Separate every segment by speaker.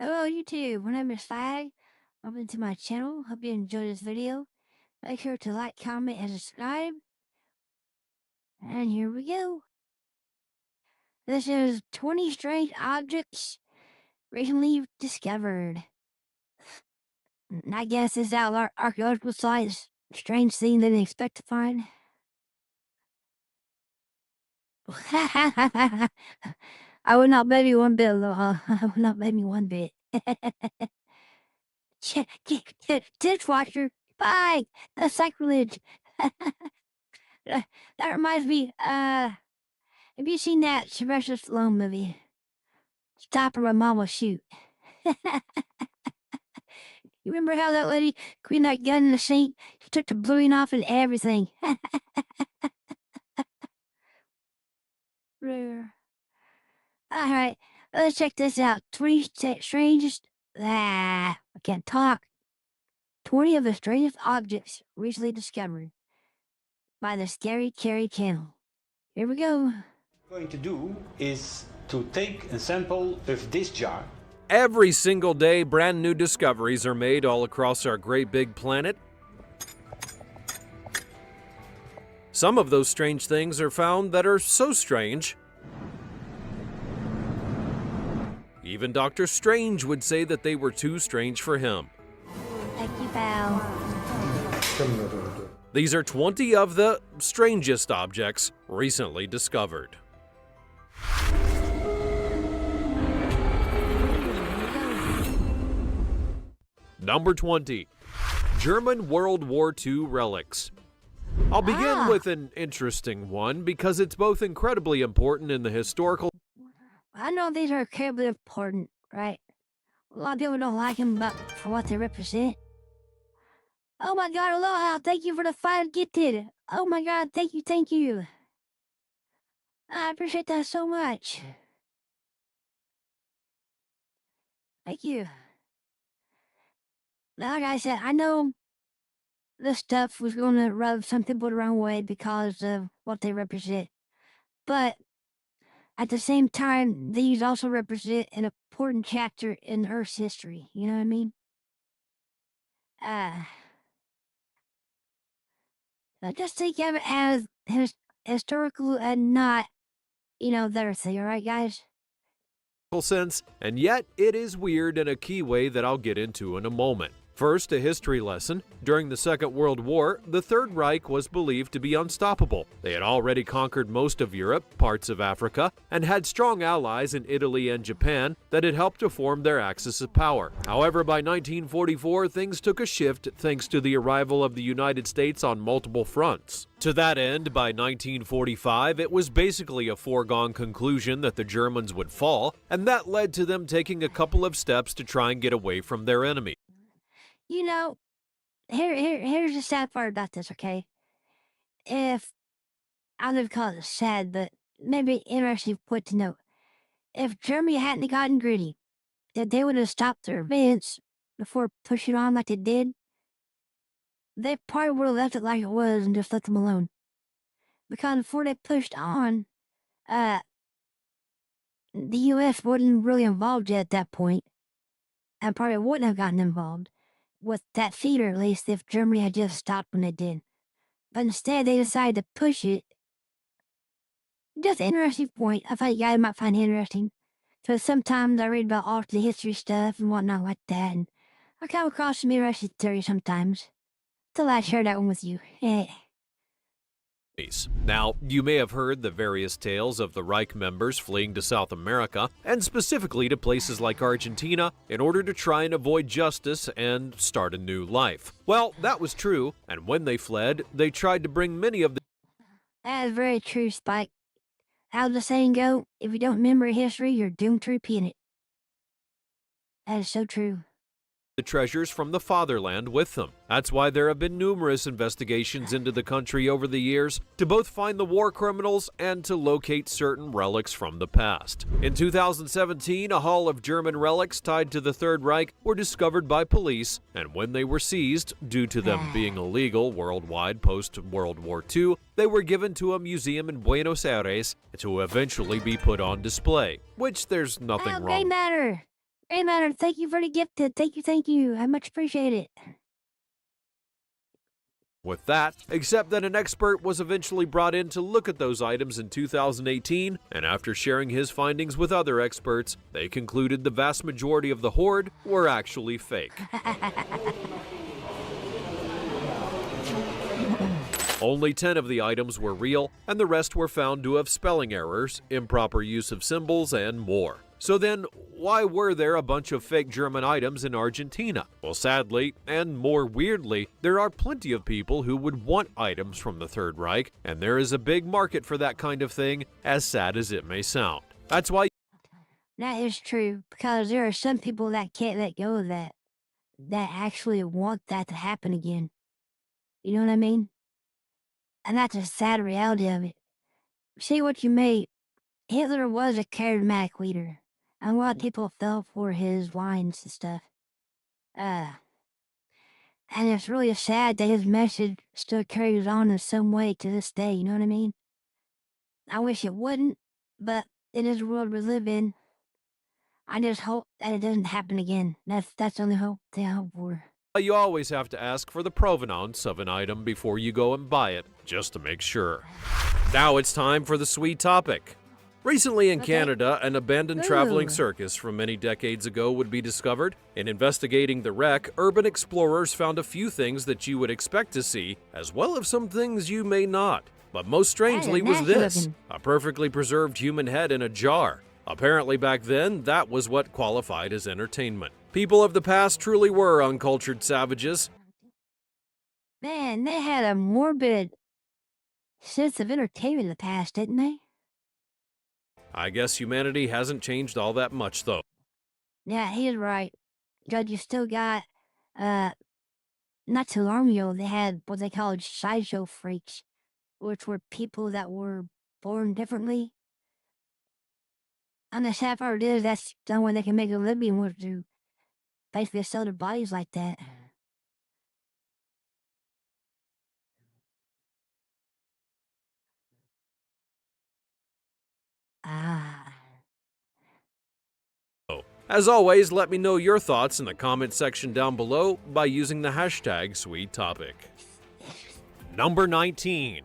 Speaker 1: Hello YouTube, my name is Fag. Welcome to my channel. Hope you enjoyed this video. Make sure to like, comment, and subscribe. And here we go. This is 20 strange objects recently discovered. I guess this archaeological site strange thing they didn't expect to find. I would not bet you one bit, though. I would not bet me one bit. Dishwasher, bye. That's sacrilege. That reminds me, have you seen that Sylvester Stallone movie? Stop or my mom will shoot. You remember how that lady cleaned that gun in the sink? She took the bluing off and everything. Rare. Alright, let's check this out. 20 strangest. I can't talk. 20 of the strangest objects recently discovered by the Scary Carrie channel. Here we go.
Speaker 2: Going to do is to take a sample of this jar.
Speaker 3: Every single day, brand new discoveries are made all across our great big planet. Some of those strange things are found that are so strange, even Dr. Strange would say that they were too strange for him.
Speaker 1: Thank you, pal.
Speaker 3: These are 20 of the strangest objects recently discovered. Number 20. German World War II relics. I'll begin with an interesting one because it's both incredibly important in the historical.
Speaker 1: I know these are incredibly important, right? A lot of people don't like them, but for what they represent. Oh my god, aloha, thank you for the 5 gifted. Oh my god, thank you, thank you. I appreciate that so much. Thank you. Like I said, I know this stuff was going to rub some people the wrong way because of what they represent. But at the same time, these also represent an important chapter in Earth's history. You know what I mean? Just think of it as historical and not, their thing, alright, guys?
Speaker 3: Sense, and yet it is weird in a key way that I'll get into in a moment. First, a history lesson. During the Second World War, the Third Reich was believed to be unstoppable. They had already conquered most of Europe, parts of Africa, and had strong allies in Italy and Japan that had helped to form their axis of power. However, by 1944, things took a shift thanks to the arrival of the United States on multiple fronts. To that end, by 1945, it was basically a foregone conclusion that the Germans would fall, and that led to them taking a couple of steps to try and get away from their enemy.
Speaker 1: You know, here's the sad part about this, okay? If, I don't know if call it sad, but maybe interesting point to note. If Germany hadn't gotten greedy, that they would have stopped their advance before pushing on like they did, they probably would have left it like it was and just let them alone. Because before they pushed on, the U.S. wasn't really involved yet at that point, and probably wouldn't have gotten involved with that theater, at least, if Germany had just stopped when they did. But instead, they decided to push it. Just an interesting point. I thought you guys might find it interesting. So sometimes I read about alternate history stuff and whatnot like that, and I come across some interesting theories sometimes. So I share that one with you.
Speaker 3: Now, you may have heard the various tales of the Reich members fleeing to South America, and specifically to places like Argentina, in order to try and avoid justice and start a new life. Well, that was true, and when they fled, they tried to bring many of the
Speaker 1: That is very true, Spike. How's the saying go? If you don't remember history, you're doomed to repeat it. That is so true.
Speaker 3: treasures from the fatherland with them. That's why there have been numerous investigations into the country over the years to both find the war criminals and to locate certain relics from the past. In 2017, a haul of German relics tied to the Third Reich were discovered by police, and when they were seized, due to them being illegal worldwide post-World War II, they were given to a museum in Buenos Aires to eventually be put on display, which there's nothing wrong.
Speaker 1: Matter. Hey, man, thank you for the gifted. Thank you. I much appreciate it.
Speaker 3: With that, except that an expert was eventually brought in to look at those items in 2018, and after sharing his findings with other experts, they concluded the vast majority of the hoard were actually fake. Only 10 of the items were real, and the rest were found to have spelling errors, improper use of symbols, and more. So then, why were there a bunch of fake German items in Argentina? Well, sadly, and more weirdly, there are plenty of people who would want items from the Third Reich, and there is a big market for that kind of thing, as sad as it may sound. That's why
Speaker 1: That is true, because there are some people that can't let go of that, that actually want that to happen again. You know what I mean? And that's a sad reality of it. Say what you may, Hitler was a charismatic leader, and a lot of people fell for his lines and stuff. Uh, and it's really sad that his message still carries on in some way to this day, you know what I mean? I wish it wouldn't, but it is the world we live in. I just hope that it doesn't happen again. That's the only thing I hope for.
Speaker 3: you always have to ask for the provenance of an item before you go and buy it, just to make sure. Now it's time for the sweet topic. Recently in Canada, an abandoned traveling circus from many decades ago would be discovered. In investigating the wreck, urban explorers found a few things that you would expect to see, as well as some things you may not. But most strangely was this, a perfectly preserved human head in a jar. Apparently back then, that was what qualified as entertainment. People of the past truly were uncultured savages.
Speaker 1: Man, they had a morbid sense of entertainment in the past, didn't they?
Speaker 3: I guess humanity hasn't changed all that much, though.
Speaker 1: Yeah, he's right. Judge, you still got, uh, not too long ago, they had what they called sideshow freaks, which were people that were born differently. And the sad part is that's the only way they can make a living was to basically sell their bodies like that. Ah.
Speaker 3: As always, let me know your thoughts in the comment section down below by using the hashtag #SweetTopic. Number 19.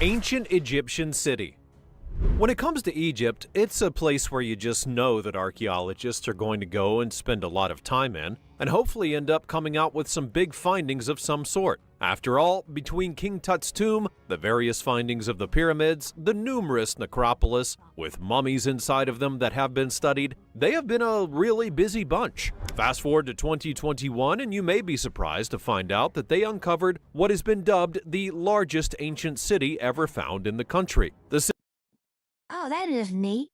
Speaker 3: Ancient Egyptian City. When it comes to Egypt, it's a place where you just know that archaeologists are going to go and spend a lot of time in, and hopefully end up coming out with some big findings of some sort. After all, between King Tut's tomb, the various findings of the pyramids, the numerous necropolis, with mummies inside of them that have been studied, they have been a really busy bunch. Fast forward to 2021 and you may be surprised to find out that they uncovered what has been dubbed the largest ancient city ever found in the country. The
Speaker 1: Oh, that is neat.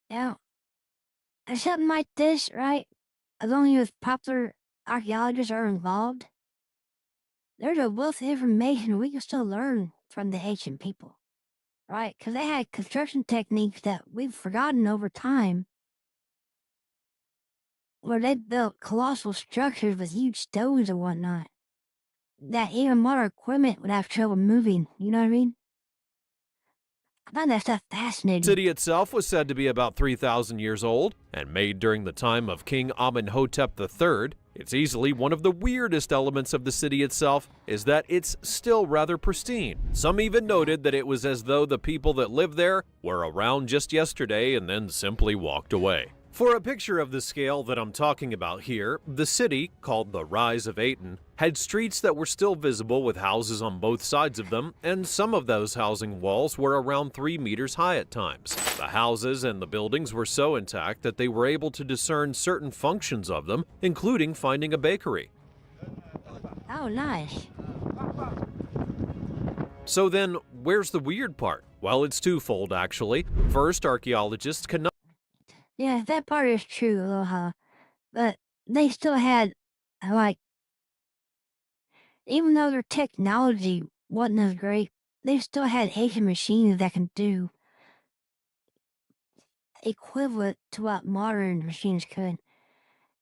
Speaker 1: Now, something like this, right? As long as popular archaeologists are involved, there's a wealth of information we can still learn from the ancient people, right? Because they had construction techniques that we've forgotten over time, where they built colossal structures with huge stones and whatnot, that even modern equipment would have trouble moving. You know what I mean? I find that stuff fascinating.
Speaker 3: city itself was said to be about 3,000 years old and made during the time of King Amenhotep III. It's easily one of the weirdest elements of the city itself is that it's still rather pristine. Some even noted that it was as though the people that lived there were around just yesterday and then simply walked away. For a picture of the scale that I'm talking about here, the city, called the Rise of Aten, had streets that were still visible with houses on both sides of them, and some of those housing walls were around 3 meters high at times. The houses and the buildings were so intact that they were able to discern certain functions of them, including finding a bakery.
Speaker 1: Oh, nice.
Speaker 3: So then, where's the weird part? Well, it's twofold actually. First, archaeologists cannot
Speaker 1: Yeah, that part is true, Aloha. But they still had, like, even though their technology wasn't as great, they still had Asian machines that can do equivalent to what modern machines could.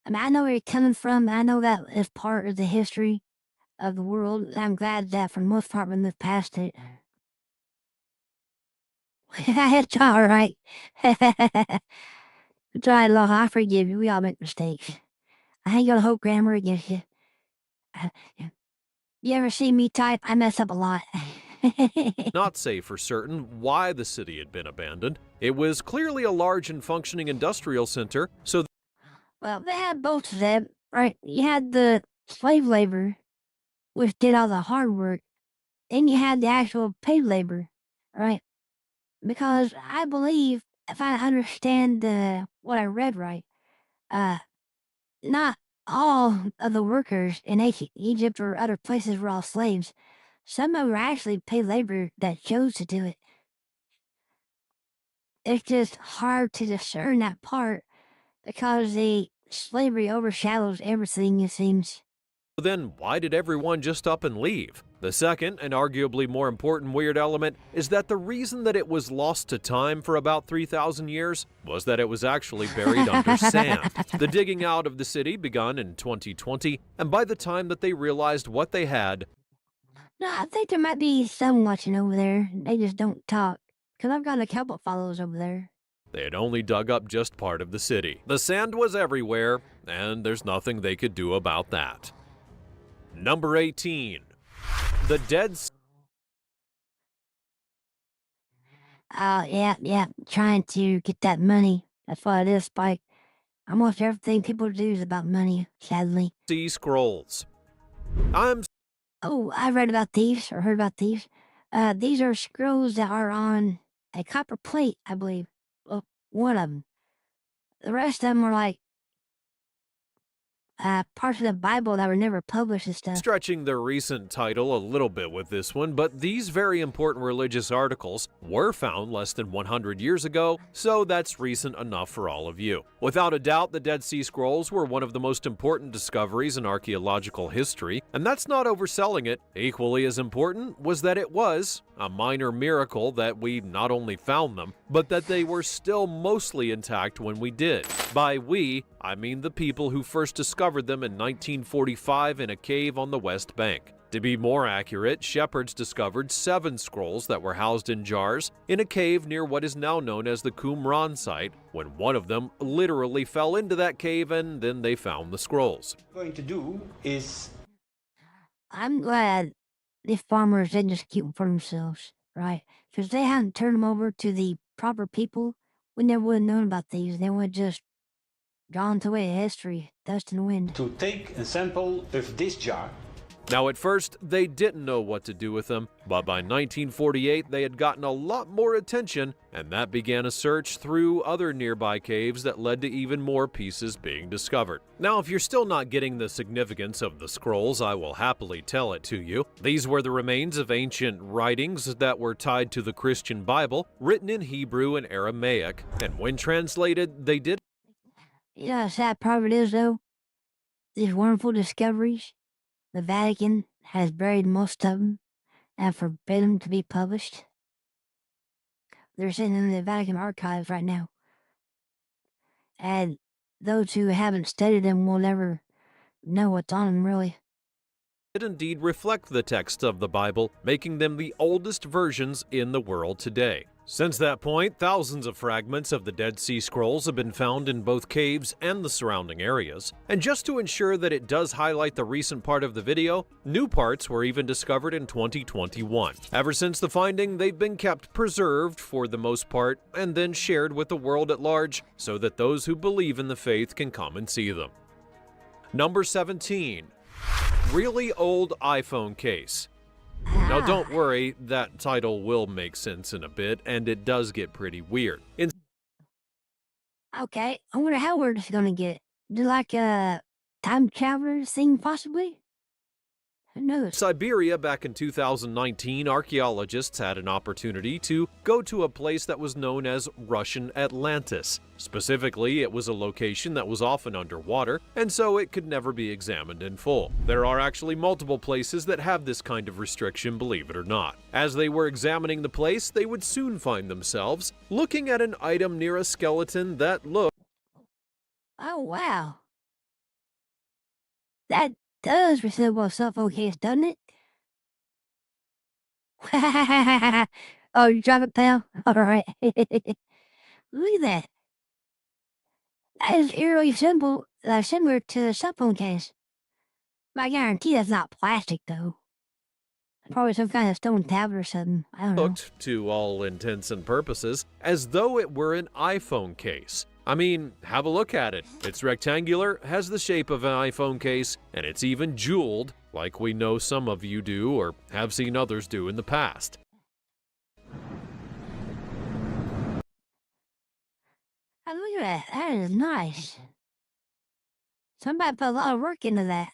Speaker 1: I mean, I know where you're coming from. I know that is part of the history of the world. I'm glad that for the most part we moved past it. It's all right. It's all right, Law. I forgive you. We all make mistakes. I ain't gonna hold grammar against you. Uh, You ever see me type? I mess up a lot.
Speaker 3: Not say for certain why the city had been abandoned. It was clearly a large and functioning industrial center, so
Speaker 1: Well, they had both of them, right? You had the slave labor, which did all the hard work, and you had the actual paid labor, right? Because I believe, if I understand what I read right, uh, not all of the workers in ancient Egypt or other places were all slaves. Some of them were actually paid labor that chose to do it. It's just hard to discern that part because the slavery overshadows everything, it seems.
Speaker 3: then why did everyone just up and leave? The second, and arguably more important weird element, is that the reason that it was lost to time for about 3,000 years was that it was actually buried under sand. The digging out of the city begun in 2020, and by the time that they realized what they had,
Speaker 1: No, I think there might be some watching over there. They just don't talk. Because I've got a couple followers over there.
Speaker 3: they had only dug up just part of the city. The sand was everywhere, and there's nothing they could do about that. Number 18. The Dead Sea.
Speaker 1: Oh, yeah, trying to get that money. That's what it is, Spike. Almost everything people do is about money, sadly.
Speaker 3: Scrolls. I'm
Speaker 1: Oh, I read about these or heard about these. These are scrolls that are on a copper plate, I believe. Well, one of them. The rest of them were like parts of the Bible that were never published and stuff.
Speaker 3: stretching their recent title a little bit with this one, but these very important religious articles were found less than 100 years ago, so that's recent enough for all of you. Without a doubt, the Dead Sea Scrolls were one of the most important discoveries in archaeological history, and that's not overselling it. Equally as important was that it was a minor miracle that we not only found them, but that they were still mostly intact when we did. By we, I mean the people who first discovered them in 1945 in a cave on the West Bank. To be more accurate, shepherds discovered 7 scrolls that were housed in jars in a cave near what is now known as the Qumran site, when one of them literally fell into that cave and then they found the scrolls.
Speaker 2: What we're going to do is
Speaker 1: I'm glad the farmers didn't just keep them for themselves, right? Because they hadn't turned them over to the proper people, we never would have known about these. They would have just gone to away history, dust and wind.
Speaker 2: to take a sample of this jar.
Speaker 3: Now, at first, they didn't know what to do with them, but by 1948, they had gotten a lot more attention, and that began a search through other nearby caves that led to even more pieces being discovered. Now, if you're still not getting the significance of the scrolls, I will happily tell it to you. These were the remains of ancient writings that were tied to the Christian Bible, written in Hebrew and Aramaic, and when translated, they did
Speaker 1: You know, the sad part of it is, though, these wonderful discoveries, the Vatican has buried most of them and forbidden them to be published. They're sitting in the Vatican archives right now. And those who haven't studied them will never know what's on them, really.
Speaker 3: indeed reflect the text of the Bible, making them the oldest versions in the world today. Since that point, thousands of fragments of the Dead Sea Scrolls have been found in both caves and the surrounding areas. And just to ensure that it does highlight the recent part of the video, new parts were even discovered in 2021. Ever since the finding, they've been kept preserved for the most part and then shared with the world at large so that those who believe in the faith can come and see them. Number 17. Really old iPhone case. Now don't worry, that title will make sense in a bit, and it does get pretty weird. In
Speaker 1: Okay, I wonder how we're just gonna get it. Do like a time traveler thing, possibly? Who knows?
Speaker 3: Siberia back in 2019, archaeologists had an opportunity to go to a place that was known as Russian Atlantis. Specifically, it was a location that was often underwater, and so it could never be examined in full. There are actually multiple places that have this kind of restriction, believe it or not. As they were examining the place, they would soon find themselves looking at an item near a skeleton that looked
Speaker 1: Oh, wow. That does resemble a suffocase, doesn't it? Oh, you drive it, pal? All right. Look at that. That is eerily simple, similar to the cell phone case. I guarantee that's not plastic, though. Probably some kind of stone tablet or something. I don't know.
Speaker 3: Looked, to all intents and purposes, as though it were an iPhone case. I mean, have a look at it. It's rectangular, has the shape of an iPhone case, and it's even jeweled, like we know some of you do or have seen others do in the past.
Speaker 1: Oh, look at that. That is nice. Somebody put a lot of work into that.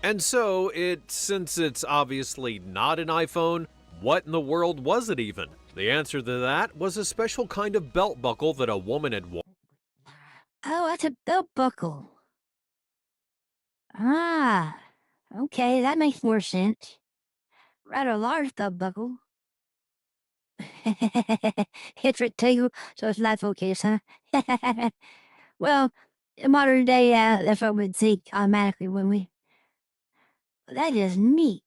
Speaker 3: And so, since it's obviously not an iPhone, what in the world was it even? The answer to that was a special kind of belt buckle that a woman had worn.
Speaker 1: Oh, that's a belt buckle. Ah, okay, that makes more sense. Rather large belt buckle. It's rectangle, so it's not focused, huh? Well, in modern day, that's what we'd think automatically, wouldn't we? That is neat.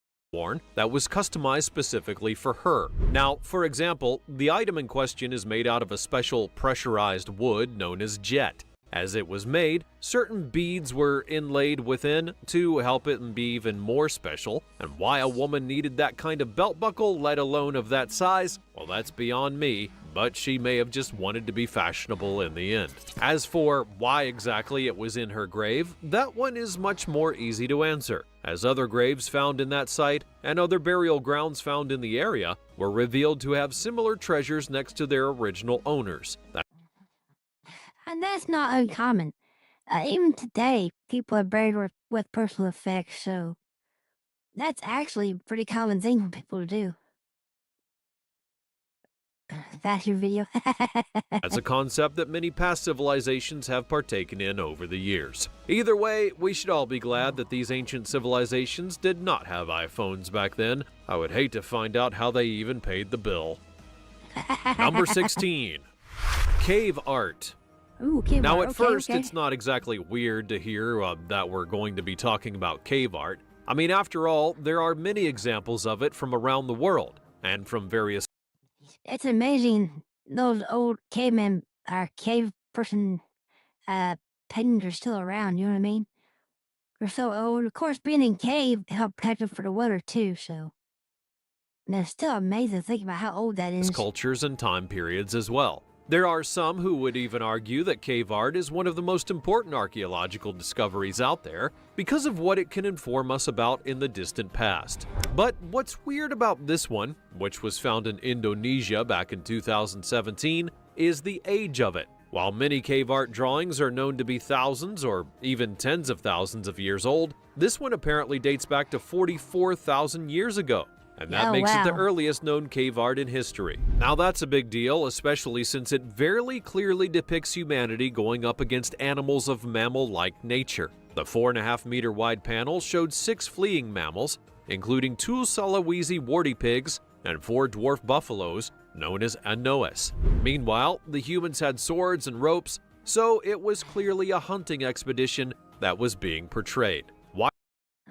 Speaker 3: That was customized specifically for her. Now, for example, the item in question is made out of a special pressurized wood known as jet. As it was made, certain beads were inlaid within to help it be even more special, and why a woman needed that kind of belt buckle, let alone of that size, well, that's beyond me, but she may have just wanted to be fashionable in the end. As for why exactly it was in her grave, that one is much more easy to answer, as other graves found in that site and other burial grounds found in the area were revealed to have similar treasures next to their original owners.
Speaker 1: And that's not uncommon. Even today, people are buried with personal effects, so that's actually a pretty common thing for people to do. That's your video.
Speaker 3: That's a concept that many past civilizations have partaken in over the years. Either way, we should all be glad that these ancient civilizations did not have iPhones back then. I would hate to find out how they even paid the bill. Number 16. Cave art.
Speaker 1: Ooh, cave
Speaker 3: Now,
Speaker 1: art.
Speaker 3: at first,
Speaker 1: okay.
Speaker 3: it's not exactly weird to hear that we're going to be talking about cave art. I mean, after all, there are many examples of it from around the world and from various.
Speaker 1: It's amazing those old cavemen or cave person paintings are still around, you know what I mean? They're so old. Of course, being in cave helped protect them for the weather too, so. And it's still amazing to think about how old that is.
Speaker 3: Cultures and time periods as well. There are some who would even argue that cave art is one of the most important archaeological discoveries out there because of what it can inform us about in the distant past. But what's weird about this one, which was found in Indonesia back in 2017, is the age of it. While many cave art drawings are known to be thousands or even tens of thousands of years old, this one apparently dates back to 44,000 years ago. And that makes it the earliest known cave art in history. Now that's a big deal, especially since it very clearly depicts humanity going up against animals of mammal-like nature. The 4.5-meter wide panel showed 6 fleeing mammals, including 2 Sulawesi warty pigs and 4 dwarf buffaloes, known as anoes. Meanwhile, the humans had swords and ropes, so it was clearly a hunting expedition that was being portrayed. Why?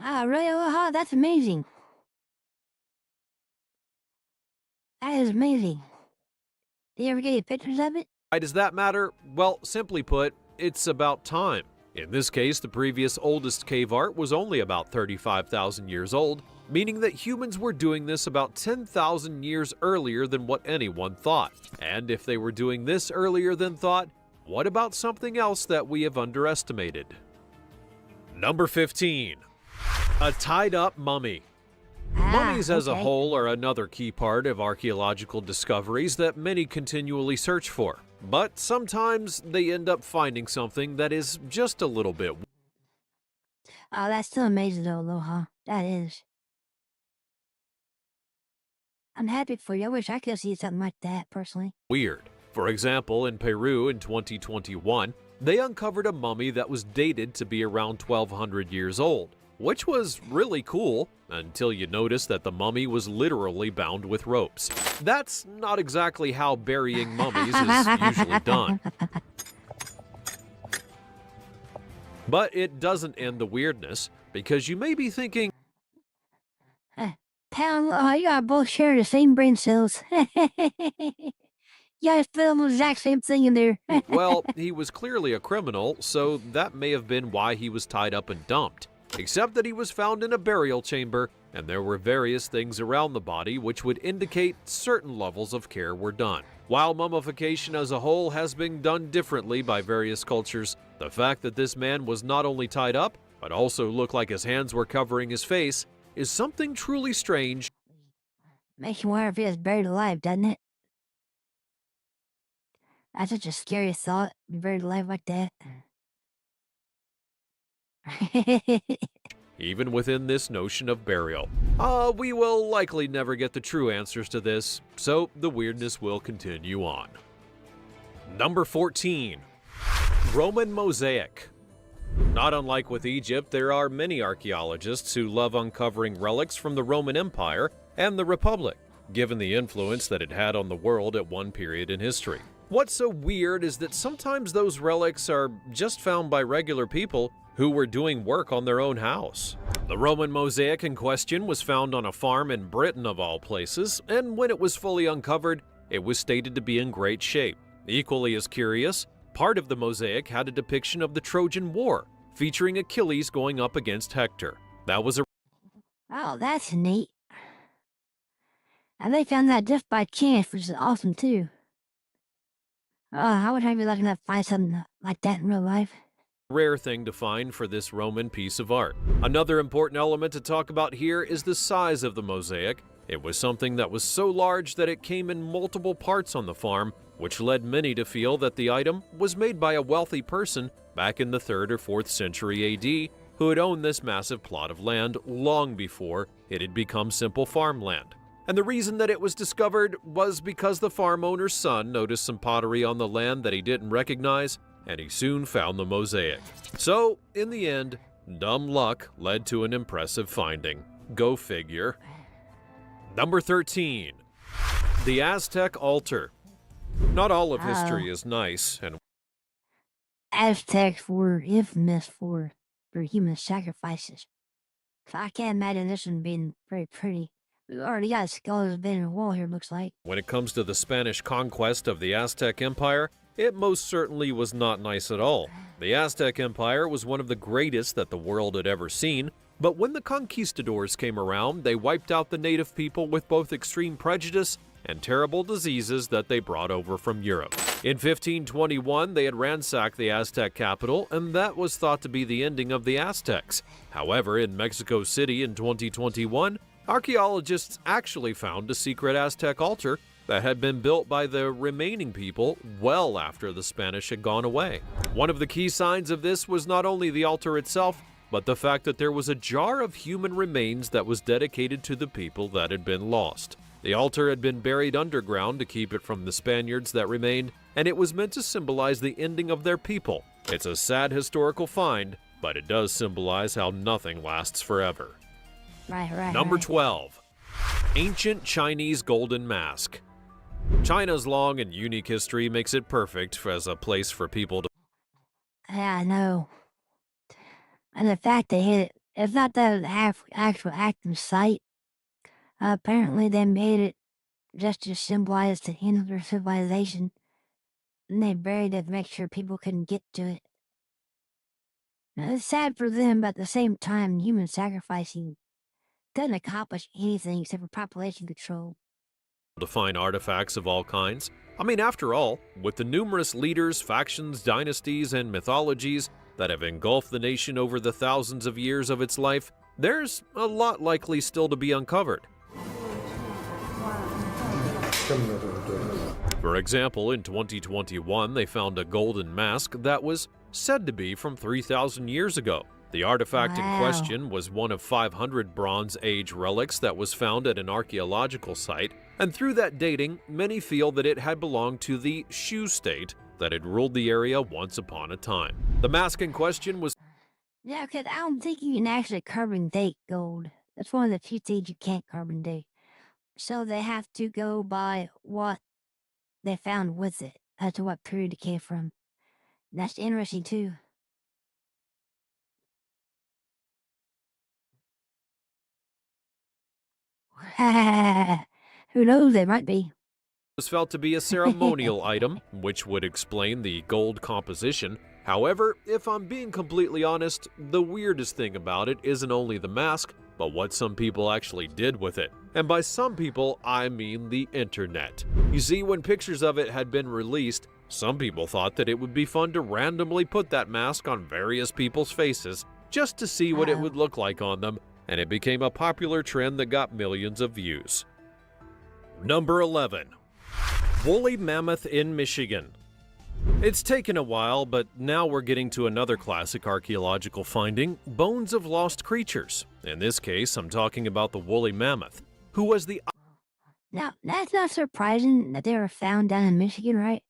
Speaker 1: Ah, really? Oh, that's amazing. That is amazing. Did you ever get any pictures of it?
Speaker 3: Why does that matter? Well, simply put, it's about time. In this case, the previous oldest cave art was only about 35,000 years old, meaning that humans were doing this about 10,000 years earlier than what anyone thought. And if they were doing this earlier than thought, what about something else that we have underestimated? Number 15. A tied-up mummy. Mummies as a whole are another key part of archaeological discoveries that many continually search for. But sometimes they end up finding something that is just a little bit.
Speaker 1: Oh, that's still amazing though, Aloha. That is. I'm happy for you. I wish I could see something like that, personally.
Speaker 3: Weird. For example, in Peru in 2021, they uncovered a mummy that was dated to be around 1,200 years old, which was really cool until you notice that the mummy was literally bound with ropes. That's not exactly how burying mummies is usually done. But it doesn't end the weirdness, because you may be thinking,
Speaker 1: Pal, you gotta both share the same brain cells. You guys feel the exact same thing in there.
Speaker 3: Well, he was clearly a criminal, so that may have been why he was tied up and dumped. Except that he was found in a burial chamber, and there were various things around the body which would indicate certain levels of care were done. While mummification as a whole has been done differently by various cultures, the fact that this man was not only tied up, but also looked like his hands were covering his face, is something truly strange.
Speaker 1: Makes you wonder if he was buried alive, doesn't it? That's such a scary thought, be buried alive like that.
Speaker 3: Even within this notion of burial. We will likely never get the true answers to this, so the weirdness will continue on. Number 14. Roman Mosaic. Not unlike with Egypt, there are many archaeologists who love uncovering relics from the Roman Empire and the Republic, given the influence that it had on the world at one period in history. What's so weird is that sometimes those relics are just found by regular people who were doing work on their own house. The Roman mosaic in question was found on a farm in Britain of all places, and when it was fully uncovered, it was stated to be in great shape. Equally as curious, part of the mosaic had a depiction of the Trojan War, featuring Achilles going up against Hector. That was a
Speaker 1: Oh, that's neat. And they found that just by chance, which is awesome too. I would have you lucky enough to find something like that in real life.
Speaker 3: rare thing to find for this Roman piece of art. Another important element to talk about here is the size of the mosaic. It was something that was so large that it came in multiple parts on the farm, which led many to feel that the item was made by a wealthy person back in the 3rd or 4th century AD who had owned this massive plot of land long before it had become simple farmland. And the reason that it was discovered was because the farm owner's son noticed some pottery on the land that he didn't recognize, and he soon found the mosaic. So, in the end, dumb luck led to an impressive finding. Go figure. Number 13. The Aztec Altar. Not all of history is nice, and
Speaker 1: Aztecs were infamous for their human sacrifices. So I can't imagine this one being very pretty. We already got skulls been in the wall here, looks like.
Speaker 3: when it comes to the Spanish conquest of the Aztec Empire, it most certainly was not nice at all. The Aztec Empire was one of the greatest that the world had ever seen, but when the conquistadors came around, they wiped out the native people with both extreme prejudice and terrible diseases that they brought over from Europe. In 1521, they had ransacked the Aztec capital, and that was thought to be the ending of the Aztecs. However, in Mexico City in 2021, archaeologists actually found a secret Aztec altar that had been built by the remaining people well after the Spanish had gone away. One of the key signs of this was not only the altar itself, but the fact that there was a jar of human remains that was dedicated to the people that had been lost. The altar had been buried underground to keep it from the Spaniards that remained, and it was meant to symbolize the ending of their people. It's a sad historical find, but it does symbolize how nothing lasts forever. Number 12. Ancient Chinese Golden Mask. China's long and unique history makes it perfect as a place for people to
Speaker 1: Yeah, I know. And the fact they hit it, it's not the actual active site. Apparently they made it just to symbolize the end of their civilization. And they buried it to make sure people couldn't get to it. Now, it's sad for them, but at the same time, human sacrificing doesn't accomplish anything except for population control.
Speaker 3: find artifacts of all kinds. I mean, after all, with the numerous leaders, factions, dynasties, and mythologies that have engulfed the nation over the thousands of years of its life, there's a lot likely still to be uncovered. For example, in 2021, they found a golden mask that was said to be from 3,000 years ago. The artifact in question was one of 500 Bronze Age relics that was found at an archaeological site, and through that dating, many feel that it had belonged to the Shu state that had ruled the area once upon a time. The mask in question was
Speaker 1: Yeah, because I don't think you can actually carbon date gold. That's one of the few things you can't carbon date. So they have to go by what they found with it, as to what period it came from. That's interesting too. Who knows? They might be.
Speaker 3: Was felt to be a ceremonial item, which would explain the gold composition. However, if I'm being completely honest, the weirdest thing about it isn't only the mask, but what some people actually did with it. And by some people, I mean the internet. You see, when pictures of it had been released, some people thought that it would be fun to randomly put that mask on various people's faces just to see what it would look like on them, and it became a popular trend that got millions of views. Number 11. Woolly mammoth in Michigan. It's taken a while, but now we're getting to another classic archaeological finding, bones of lost creatures. In this case, I'm talking about the woolly mammoth, who was the...
Speaker 1: Now, that's not surprising that they were found down in Michigan, right?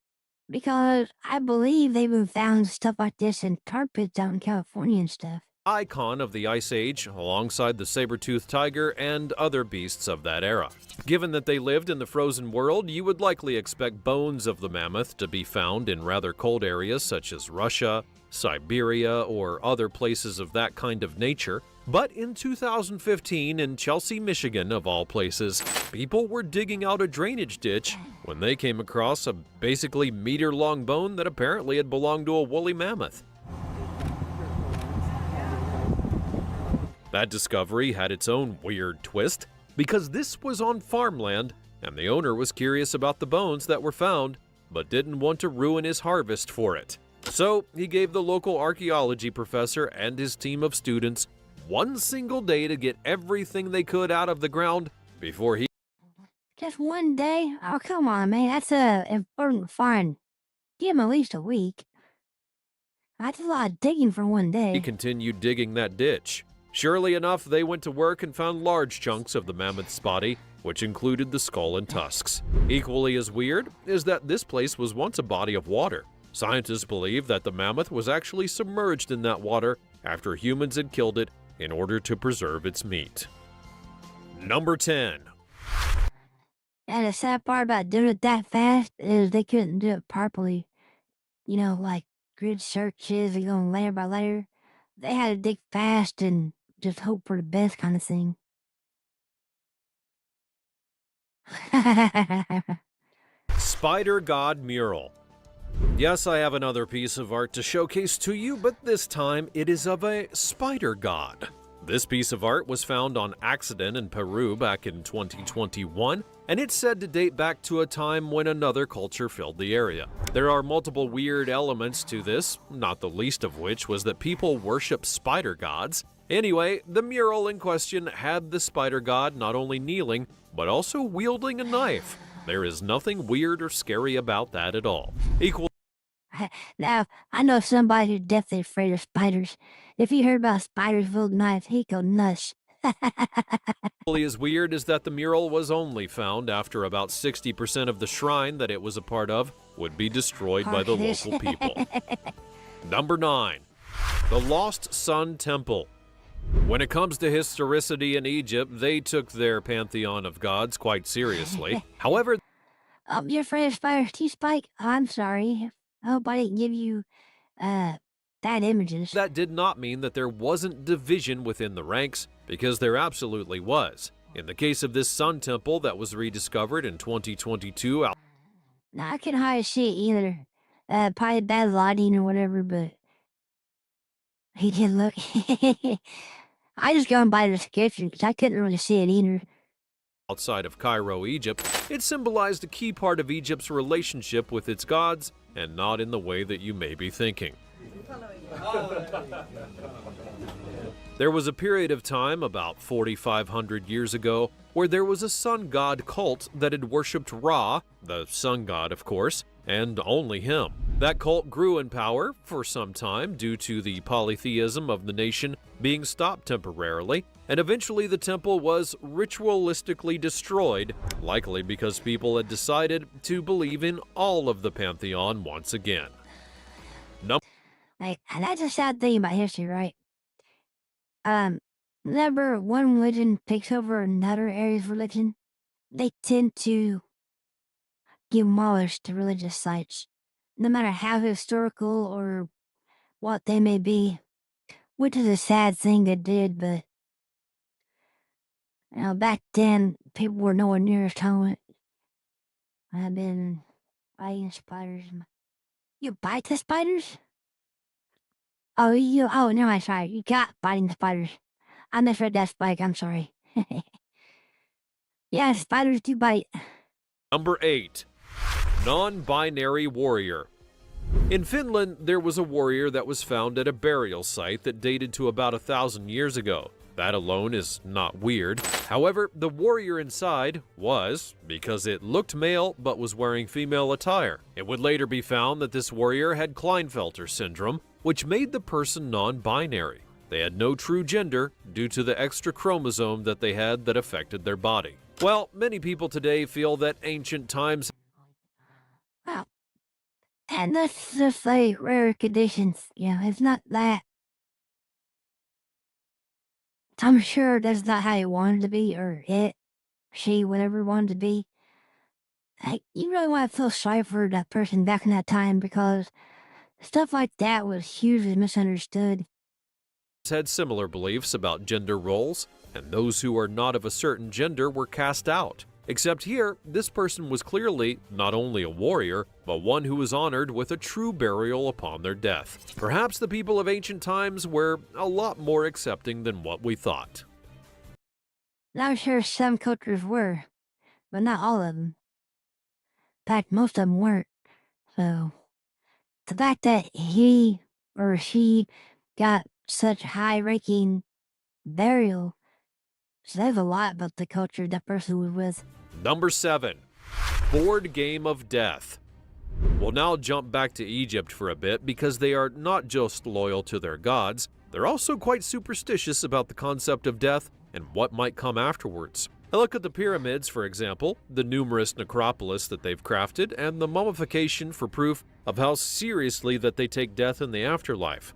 Speaker 1: Because I believe they've been found stuff like this in tar pits out in California and stuff.
Speaker 3: icon of the Ice Age alongside the saber-toothed tiger and other beasts of that era. Given that they lived in the frozen world, you would likely expect bones of the mammoth to be found in rather cold areas such as Russia, Siberia, or other places of that kind of nature. But in 2015 in Chelsea, Michigan, of all places, people were digging out a drainage ditch when they came across a basically meter-long bone that apparently had belonged to a woolly mammoth. That discovery had its own weird twist, because this was on farmland, and the owner was curious about the bones that were found, but didn't want to ruin his harvest for it. So he gave the local archaeology professor and his team of students one single day to get everything they could out of the ground before he
Speaker 1: Just one day? Oh, come on, man. That's a important find. Give him at least a week. That's a lot of digging for one day.
Speaker 3: continued digging that ditch. Surely enough, they went to work and found large chunks of the mammoth's body, which included the skull and tusks. Equally as weird is that this place was once a body of water. Scientists believe that the mammoth was actually submerged in that water after humans had killed it in order to preserve its meat. Number 10.
Speaker 1: And the sad part about doing it that fast is they couldn't do it properly. You know, like grid searches, you know, layer by layer. They had to dig fast and just hope for the best kind of thing.
Speaker 3: Spider God Mural. Yes, I have another piece of art to showcase to you, but this time it is of a spider god. This piece of art was found on accident in Peru back in 2021, and it's said to date back to a time when another culture filled the area. There are multiple weird elements to this, not the least of which was that people worship spider gods. Anyway, the mural in question had the spider god not only kneeling, but also wielding a knife. There is nothing weird or scary about that at all.
Speaker 1: Now, I know somebody who's definitely afraid of spiders. If he heard about spiders with knives, he'd go nuts.
Speaker 3: Equally as weird is that the mural was only found after about 60% of the shrine that it was a part of would be destroyed by the local people. Number 9. The Lost Sun Temple. When it comes to historicity in Egypt, they took their pantheon of gods quite seriously. However,
Speaker 1: You're afraid of spiders too, Spike? I'm sorry. I hope I didn't give you, bad images.
Speaker 3: that did not mean that there wasn't division within the ranks, because there absolutely was. In the case of this sun temple that was rediscovered in 2022,
Speaker 1: Now, I can hardly see it either. Probably bad lighting or whatever, but he did look. I just going by the description because I couldn't really see it either.
Speaker 3: outside of Cairo, Egypt, it symbolized a key part of Egypt's relationship with its gods, and not in the way that you may be thinking. There was a period of time, about 4,500 years ago, where there was a sun god cult that had worshipped Ra, the sun god of course, and only him. That cult grew in power for some time due to the polytheism of the nation being stopped temporarily, and eventually the temple was ritualistically destroyed, likely because people had decided to believe in all of the pantheon once again.
Speaker 1: Like, and that's a sad thing about history, right? Whenever one religion takes over another area's religion, they tend to demolish the religious sites, no matter how historical or what they may be, which is a sad thing they did, but Back then, people were nowhere near as tolerant. I've been biting spiders. You bite the spiders? Oh, no, I'm sorry. You got biting the spiders. I misread that, Spike. I'm sorry. Yeah, spiders do bite.
Speaker 3: Number 8. Non-binary warrior. In Finland, there was a warrior that was found at a burial site that dated to about 1,000 years ago. That alone is not weird. However, the warrior inside was, because it looked male but was wearing female attire. It would later be found that this warrior had Klinefelter syndrome, which made the person non-binary. They had no true gender due to the extra chromosome that they had that affected their body. Well, many people today feel that ancient times.
Speaker 1: Wow. And that's just like rare conditions. It's not that. I'm sure that's not how you wanted to be, or it, she, whatever wanted to be. You really want to feel sorry for that person back in that time because stuff like that was hugely misunderstood.
Speaker 3: Had similar beliefs about gender roles, and those who are not of a certain gender were cast out. Except here, this person was clearly not only a warrior, but one who was honored with a true burial upon their death. Perhaps the people of ancient times were a lot more accepting than what we thought.
Speaker 1: I'm sure some cultures were, but not all of them. In fact, most of them weren't. So, the fact that he or she got such high-ranking burial says a lot about the culture that person was with.
Speaker 3: Number 7. Board Game of Death. We'll now jump back to Egypt for a bit because they are not just loyal to their gods, they're also quite superstitious about the concept of death and what might come afterwards. A look at the pyramids, for example, the numerous necropolis that they've crafted, and the mummification for proof of how seriously that they take death in the afterlife.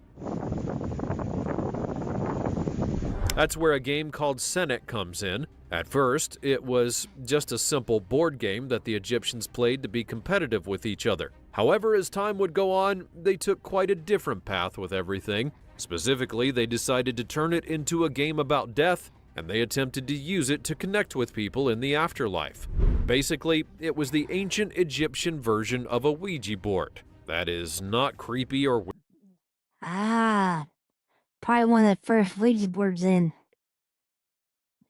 Speaker 3: That's where a game called Senet comes in. At first, it was just a simple board game that the Egyptians played to be competitive with each other. However, as time would go on, they took quite a different path with everything. Specifically, they decided to turn it into a game about death, and they attempted to use it to connect with people in the afterlife. Basically, it was the ancient Egyptian version of a Ouija board. That is not creepy or weird.
Speaker 1: Probably one of the first Ouija boards in.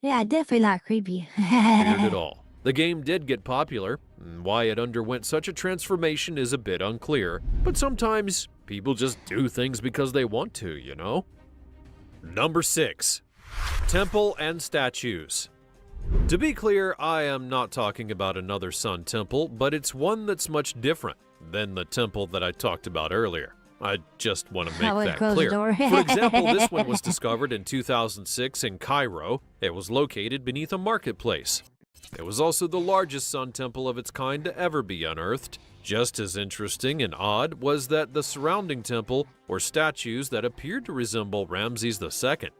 Speaker 1: Yeah, definitely not creepy.
Speaker 3: At all. The game did get popular, and why it underwent such a transformation is a bit unclear, but sometimes people just do things because they want to, you know? Number 6. Temple and statues. To be clear, I am not talking about another sun temple, but it's one that's much different than the temple that I talked about earlier. I just want to make that clear. For example, this one was discovered in 2006 in Cairo. It was located beneath a marketplace. It was also the largest sun temple of its kind to ever be unearthed. Just as interesting and odd was that the surrounding temple were statues that appeared to resemble Ramses II.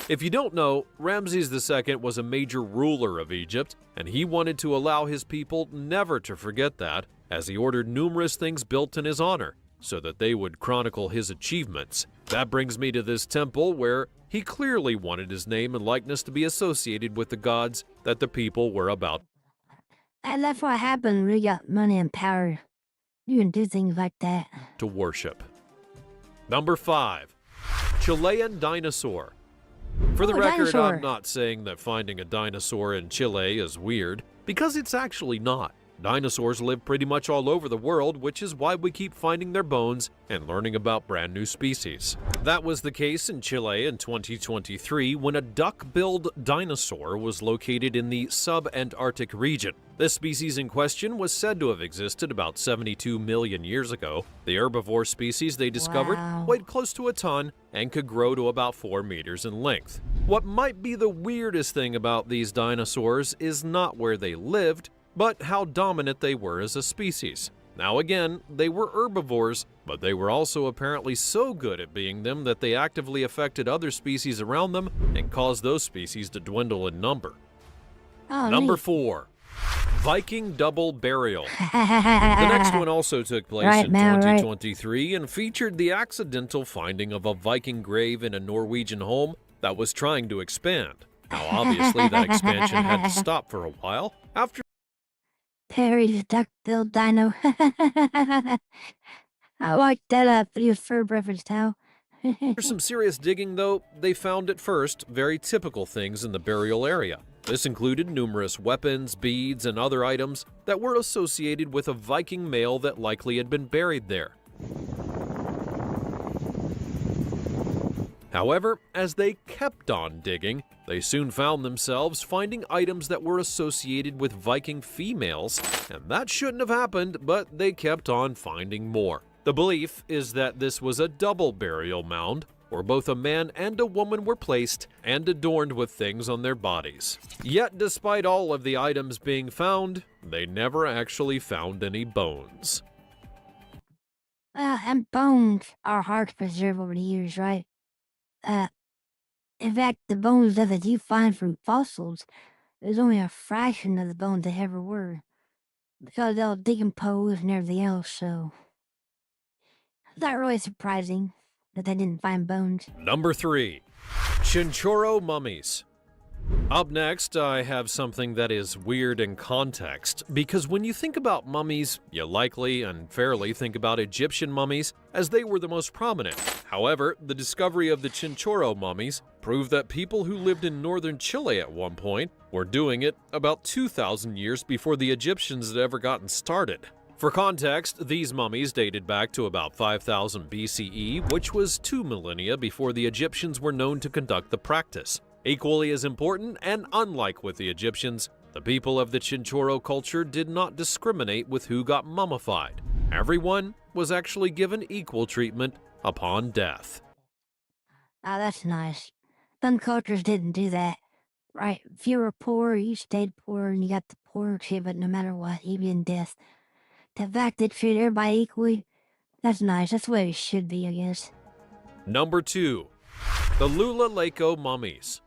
Speaker 3: If you don't know, Ramses II was a major ruler of Egypt, and he wanted to allow his people never to forget that, as he ordered numerous things built in his honor, so that they would chronicle his achievements. That brings me to this temple where he clearly wanted his name and likeness to be associated with the gods that the people were about.
Speaker 1: And that's what happened when you got money and power. You can do things like that.
Speaker 3: To worship. Number 5. Chilean dinosaur. For the record,
Speaker 1: dinosaur.
Speaker 3: I'm not saying that finding a dinosaur in Chile is weird, because it's actually not. Dinosaurs live pretty much all over the world, which is why we keep finding their bones and learning about brand new species. That was the case in Chile in 2023 when a duck-billed dinosaur was located in the sub-Antarctic region. This species in question was said to have existed about 72 million years ago. The herbivore species they discovered weighed close to a ton and could grow to about 4 meters in length. What might be the weirdest thing about these dinosaurs is not where they lived, but how dominant they were as a species. Now again, they were herbivores, but they were also apparently so good at being them that they actively affected other species around them and caused those species to dwindle in number. Number 4. Viking double burial. The next one also took place in 2023 and featured the accidental finding of a Viking grave in a Norwegian home that was trying to expand. Now, obviously, that expansion had to stop for a while after
Speaker 1: Perry's duck-billed dino. I like that for your fur reference now.
Speaker 3: some serious digging, though, they found at first very typical things in the burial area. This included numerous weapons, beads, and other items that were associated with a Viking male that likely had been buried there. However, as they kept on digging, they soon found themselves finding items that were associated with Viking females, and that shouldn't have happened, but they kept on finding more. The belief is that this was a double burial mound, where both a man and a woman were placed and adorned with things on their bodies. Yet, despite all of the items being found, they never actually found any bones.
Speaker 1: Well, and bones are hard to preserve over the years, right? In fact, the bones that you find from fossils is only a fraction of the bones they ever were, because they'll decompose and everything else, so it's not really surprising that they didn't find bones.
Speaker 3: Number 3. Chinchorro mummies. Up next, I have something that is weird in context, because when you think about mummies, you likely and fairly think about Egyptian mummies, as they were the most prominent. However, the discovery of the Chinchorro mummies proved that people who lived in northern Chile at one point were doing it about 2,000 years before the Egyptians had ever gotten started. For context, these mummies dated back to about 5000 BCE, which was 2 millennia before the Egyptians were known to conduct the practice. Equally as important, and unlike with the Egyptians, the people of the Chinchorro culture did not discriminate with who got mummified. Everyone was actually given equal treatment upon death.
Speaker 1: Ah, that's nice. Some cultures didn't do that, right? If you were poor, you stayed poor, and you got the poor treatment no matter what, even in death. The fact they treat everybody equally, that's nice. That's the way it should be, I guess.
Speaker 3: Number 2. The Lula Lako mummies.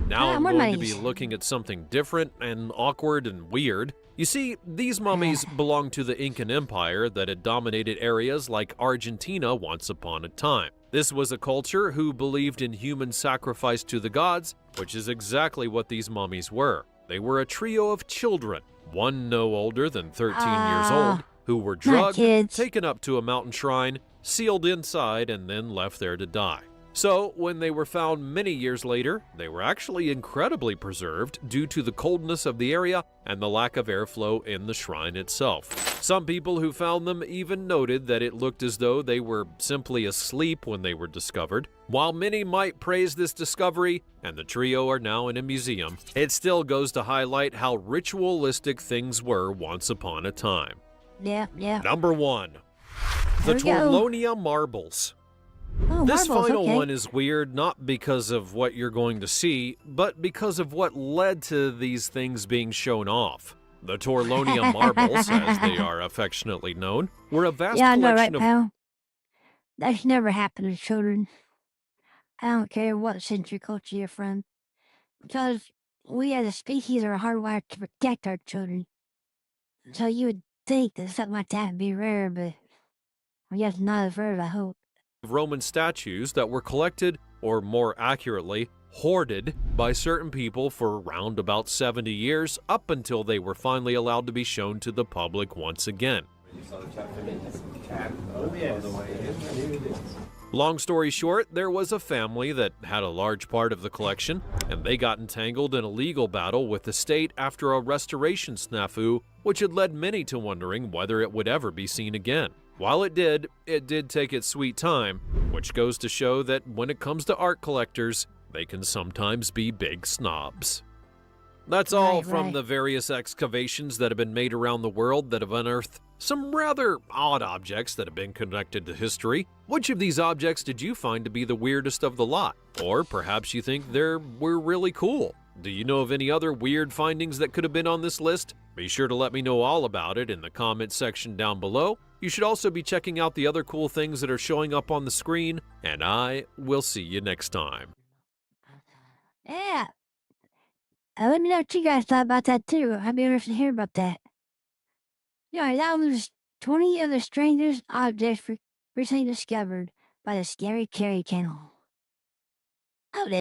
Speaker 3: Now I'm
Speaker 1: more
Speaker 3: going to be
Speaker 1: mummies.
Speaker 3: looking at something different and awkward and weird. You see, these mummies belong to the Incan Empire that had dominated areas like Argentina once upon a time. This was a culture who believed in human sacrifice to the gods, which is exactly what these mummies were. They were a trio of children, one no older than 13 years old, who were drugged,
Speaker 1: kids.
Speaker 3: taken up to a mountain shrine, sealed inside, and then left there to die. So, when they were found many years later, they were actually incredibly preserved due to the coldness of the area and the lack of airflow in the shrine itself. Some people who found them even noted that it looked as though they were simply asleep when they were discovered. While many might praise this discovery, and the trio are now in a museum, it still goes to highlight how ritualistic things were once upon a time.
Speaker 1: Yeah.
Speaker 3: Number 1.
Speaker 1: There
Speaker 3: The
Speaker 1: we go.
Speaker 3: Torlonia marbles.
Speaker 1: Oh,
Speaker 3: This
Speaker 1: marbles,
Speaker 3: final
Speaker 1: okay.
Speaker 3: one is weird not because of what you're going to see, but because of what led to these things being shown off. The Torlonia marbles, as they are affectionately known, were a vast
Speaker 1: Yeah, I know, right,
Speaker 3: collection of
Speaker 1: pal? That should never happen to children. I don't care what century culture you're from, because we as a species are hardwired to protect our children. So you would think that something like that would be rare, but I guess not as rare as I hope.
Speaker 3: Roman statues that were collected, or more accurately, hoarded by certain people for around about 70 years, up until they were finally allowed to be shown to the public once again. Long story short, there was a family that had a large part of the collection, and they got entangled in a legal battle with the state after a restoration snafu, which had led many to wondering whether it would ever be seen again. While it did take its sweet time, which goes to show that when it comes to art collectors, they can sometimes be big snobs. That's all from
Speaker 1: Right.
Speaker 3: the various excavations that have been made around the world that have unearthed some rather odd objects that have been connected to history. Which of these objects did you find to be the weirdest of the lot? Or perhaps you think were really cool? Do you know of any other weird findings that could have been on this list? Be sure to let me know all about it in the comments section down below. You should also be checking out the other cool things that are showing up on the screen, and I will see you next time.
Speaker 1: Yeah. Let me know what you guys thought about that too. I'd be interested to hear about that. Yeah, that was 20 of the strangest objects recently discovered by the Scary Carry channel. Oh,